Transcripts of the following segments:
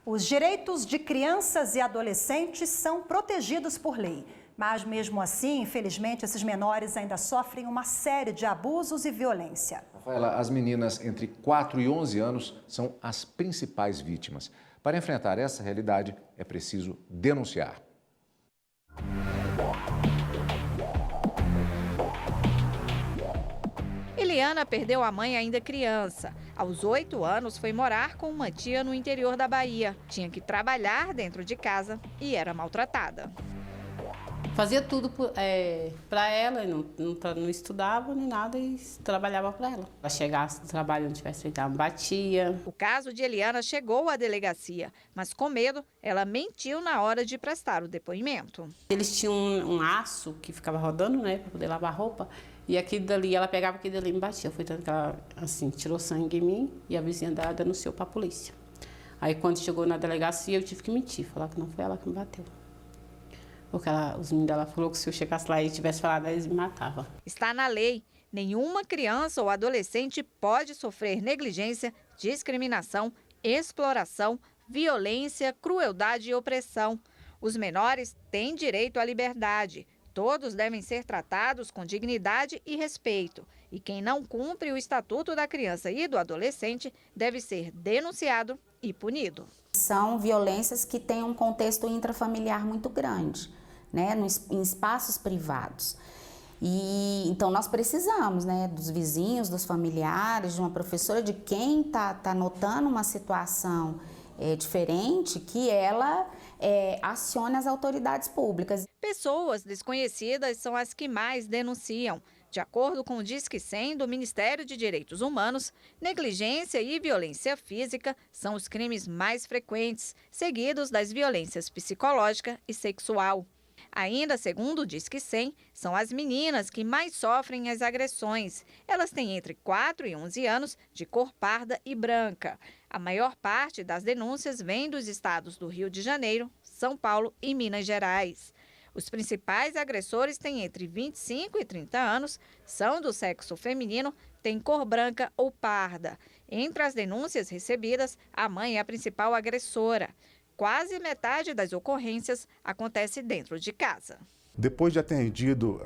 Os direitos de crianças e adolescentes são protegidos por lei. Mas, mesmo assim, infelizmente, esses menores ainda sofrem uma série de abusos e violência. Rafaela, as meninas entre 4 e 11 anos são as principais vítimas. Para enfrentar essa realidade, é preciso denunciar. Eliana perdeu a mãe ainda criança. Aos 8 anos, foi morar com uma tia no interior da Bahia. Tinha que trabalhar dentro de casa e era maltratada. Fazia tudo para ela, não estudava nem nada e trabalhava para ela. Ela chegasse do trabalho, não tivesse feito, ela batia. O caso de Eliana chegou à delegacia, mas com medo, ela mentiu na hora de prestar o depoimento. Eles tinham um aço que ficava rodando, né, para poder lavar roupa. E aquilo dali, ela pegava aquilo dali e me batia. Foi tanto que ela, assim, tirou sangue em mim e a vizinha dela denunciou para a polícia. Aí, quando chegou na delegacia, eu tive que mentir, falar que não foi ela que me bateu. Porque os meninos dela falaram que se eu chegasse lá e tivesse falado, eles me matavam. Está na lei. Nenhuma criança ou adolescente pode sofrer negligência, discriminação, exploração, violência, crueldade e opressão. Os menores têm direito à liberdade. Todos devem ser tratados com dignidade e respeito. E quem não cumpre o Estatuto da Criança e do Adolescente deve ser denunciado e punido. São violências que têm um contexto intrafamiliar muito grande, né, em espaços privados. E então nós precisamos, né, dos vizinhos, dos familiares, de uma professora, de quem está notando uma situação diferente, que ela acione as autoridades públicas. Pessoas desconhecidas são as que mais denunciam. De acordo com o Disque 100 do Ministério de Direitos Humanos, negligência e violência física são os crimes mais frequentes, seguidos das violências psicológica e sexual. Ainda segundo o Disque 100, são as meninas que mais sofrem as agressões. Elas têm entre 4 e 11 anos, de cor parda e branca. A maior parte das denúncias vem dos estados do Rio de Janeiro, São Paulo e Minas Gerais. Os principais agressores têm entre 25 e 30 anos, são do sexo feminino, têm cor branca ou parda. Entre as denúncias recebidas, a mãe é a principal agressora. Quase metade das ocorrências acontece dentro de casa. Depois de atendido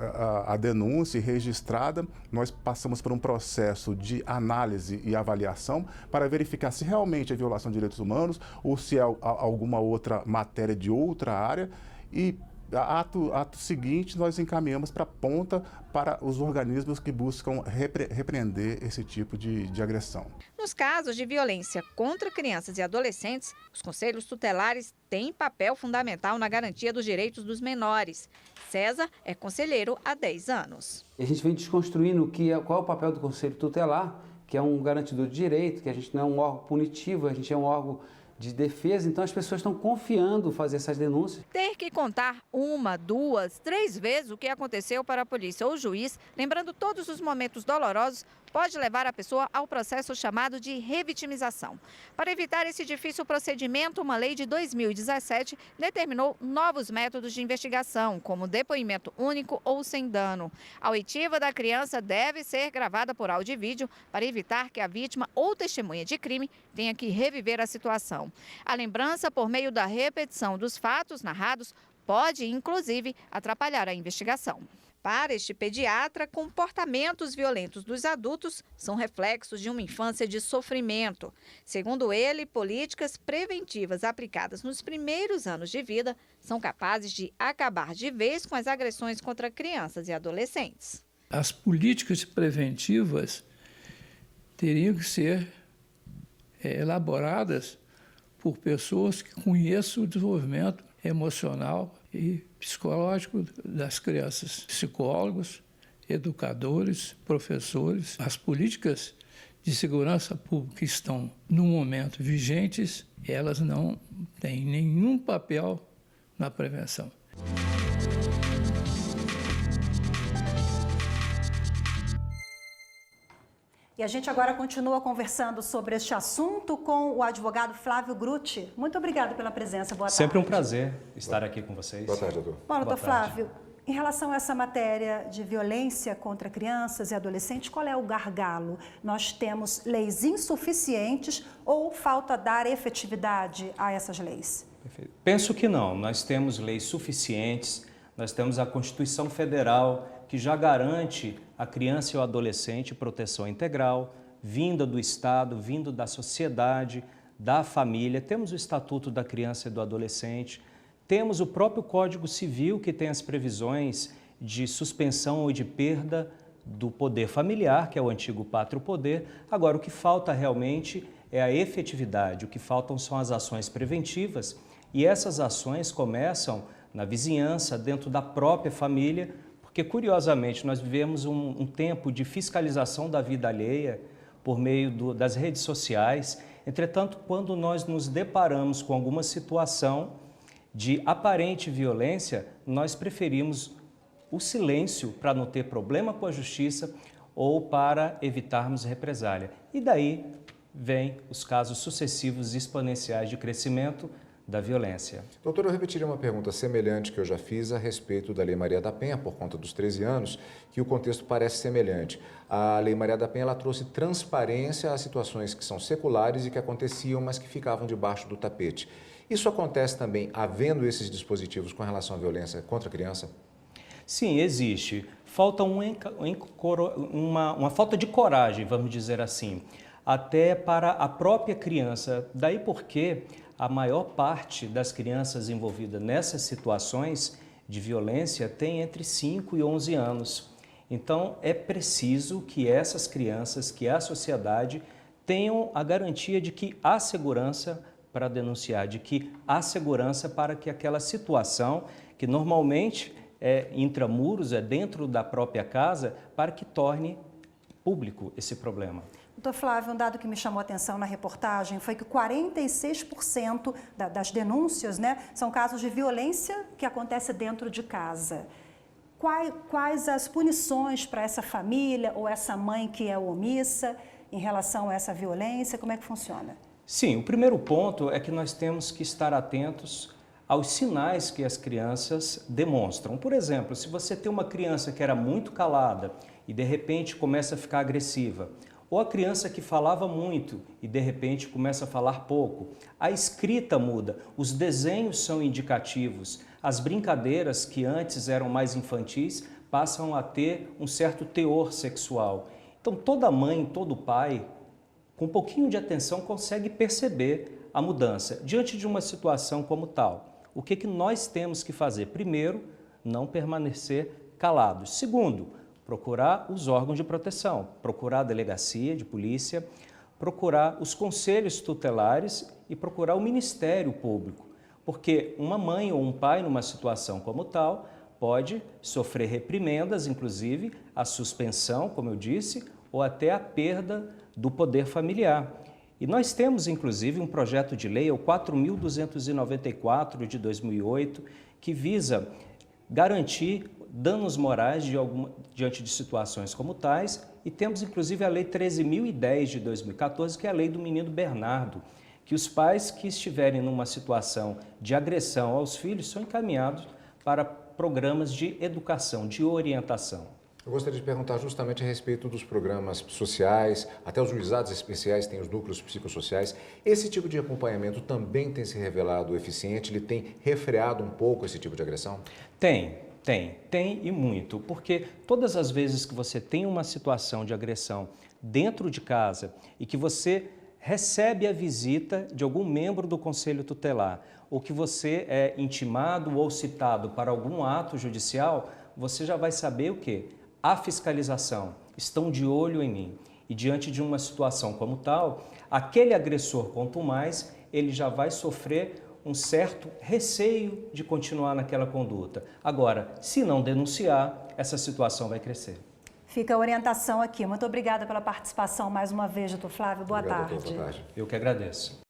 a denúncia e registrada, nós passamos por um processo de análise e avaliação para verificar se realmente é violação de direitos humanos ou se é alguma outra matéria de outra área. E ato seguinte, nós encaminhamos para a ponta para os organismos que buscam repreender esse tipo de agressão. Nos casos de violência contra crianças e adolescentes, os conselhos tutelares têm papel fundamental na garantia dos direitos dos menores. César é conselheiro há 10 anos. A gente vem desconstruindo qual é o papel do conselho tutelar, que é um garantidor de direito, que a gente não é um órgão punitivo, a gente é um órgão de defesa, então as pessoas estão confiando em fazer essas denúncias. Ter que contar 1, 2, 3 vezes o que aconteceu para a polícia ou o juiz, lembrando todos os momentos dolorosos, pode levar a pessoa ao processo chamado de revitimização. Para evitar esse difícil procedimento, uma lei de 2017 determinou novos métodos de investigação, como depoimento único ou sem dano. A oitiva da criança deve ser gravada por áudio e vídeo para evitar que a vítima ou testemunha de crime tenha que reviver a situação. A lembrança por meio da repetição dos fatos narrados pode, inclusive, atrapalhar a investigação. Para este pediatra, comportamentos violentos dos adultos são reflexos de uma infância de sofrimento. Segundo ele, políticas preventivas aplicadas nos primeiros anos de vida são capazes de acabar de vez com as agressões contra crianças e adolescentes. As políticas preventivas teriam que ser elaboradas por pessoas que conheçam o desenvolvimento emocional e psicológico das crianças, psicólogos, educadores, professores. As políticas de segurança pública que estão no momento vigentes, elas não têm nenhum papel na prevenção. E a gente agora continua conversando sobre este assunto com o advogado Flávio Grutti. Muito obrigada pela presença. Boa tarde. Sempre um prazer estar aqui com vocês. Boa tarde, doutor. Bom, doutor Flávio, Em relação a essa matéria de violência contra crianças e adolescentes, qual é o gargalo? Nós temos leis insuficientes ou falta dar efetividade a essas leis? Perfeito. Penso que não. Nós temos leis suficientes, nós temos a Constituição Federal, que já garante à criança e ao adolescente proteção integral, vinda do Estado, vindo da sociedade, da família. Temos o Estatuto da Criança e do Adolescente, temos o próprio Código Civil, que tem as previsões de suspensão ou de perda do poder familiar, que é o antigo pátrio poder. Agora, o que falta realmente é a efetividade, o que faltam são as ações preventivas, e essas ações começam na vizinhança, dentro da própria família, porque, curiosamente, nós vivemos um tempo de fiscalização da vida alheia por meio das redes sociais. Entretanto, quando nós nos deparamos com alguma situação de aparente violência, nós preferimos o silêncio para não ter problema com a justiça ou para evitarmos represália. E daí vem os casos sucessivos e exponenciais de crescimento da violência. Doutor, eu repetiria uma pergunta semelhante que eu já fiz a respeito da Lei Maria da Penha, por conta dos 13 anos, que o contexto parece semelhante. A Lei Maria da Penha ela trouxe transparência a situações que são seculares e que aconteciam, mas que ficavam debaixo do tapete. Isso acontece também havendo esses dispositivos com relação à violência contra a criança? Sim, existe. Falta uma falta de coragem, vamos dizer assim, até para a própria criança. Daí porque a maior parte das crianças envolvidas nessas situações de violência tem entre 5 e 11 anos. Então, é preciso que essas crianças, que a sociedade, tenham a garantia de que há segurança para denunciar, de que há segurança para que aquela situação, que normalmente é intramuros, é dentro da própria casa, para que torne público esse problema. Doutor Flávio, um dado que me chamou a atenção na reportagem foi que 46% das denúncias, né, são casos de violência que acontece dentro de casa. Quais as punições para essa família ou essa mãe que é omissa em relação a essa violência? Como é que funciona? Sim, o primeiro ponto é que nós temos que estar atentos aos sinais que as crianças demonstram. Por exemplo, se você tem uma criança que era muito calada e de repente começa a ficar agressiva, ou a criança que falava muito e de repente começa a falar pouco, a escrita muda, os desenhos são indicativos, as brincadeiras que antes eram mais infantis passam a ter um certo teor sexual. Então toda mãe, todo pai, com um pouquinho de atenção, consegue perceber a mudança. Diante de uma situação como tal, o que nós temos que fazer? Primeiro, não permanecer calados. Segundo, procurar os órgãos de proteção, procurar a delegacia de polícia, procurar os conselhos tutelares e procurar o Ministério Público. Porque uma mãe ou um pai, numa situação como tal, pode sofrer reprimendas, inclusive a suspensão, como eu disse, ou até a perda do poder familiar. E nós temos, inclusive, um projeto de lei, o 4.294 de 2008, que visa garantir danos morais diante de situações como tais, e temos, inclusive, a Lei 13.010 de 2014, que é a lei do menino Bernardo, que os pais que estiverem numa situação de agressão aos filhos são encaminhados para programas de educação, de orientação. Eu gostaria de perguntar justamente a respeito dos programas sociais, até os juizados especiais têm os núcleos psicossociais. Esse tipo de acompanhamento também tem se revelado eficiente? Ele tem refreado um pouco esse tipo de agressão? Tem e muito, porque todas as vezes que você tem uma situação de agressão dentro de casa e que você recebe a visita de algum membro do Conselho Tutelar ou que você é intimado ou citado para algum ato judicial, você já vai saber o quê? A fiscalização, estão de olho em mim. E diante de uma situação como tal, aquele agressor, quanto mais, ele já vai sofrer um certo receio de continuar naquela conduta. Agora, se não denunciar, essa situação vai crescer. Fica a orientação aqui. Muito obrigada pela participação mais uma vez, doutor Flávio. Boa tarde. Boa tarde. Eu que agradeço.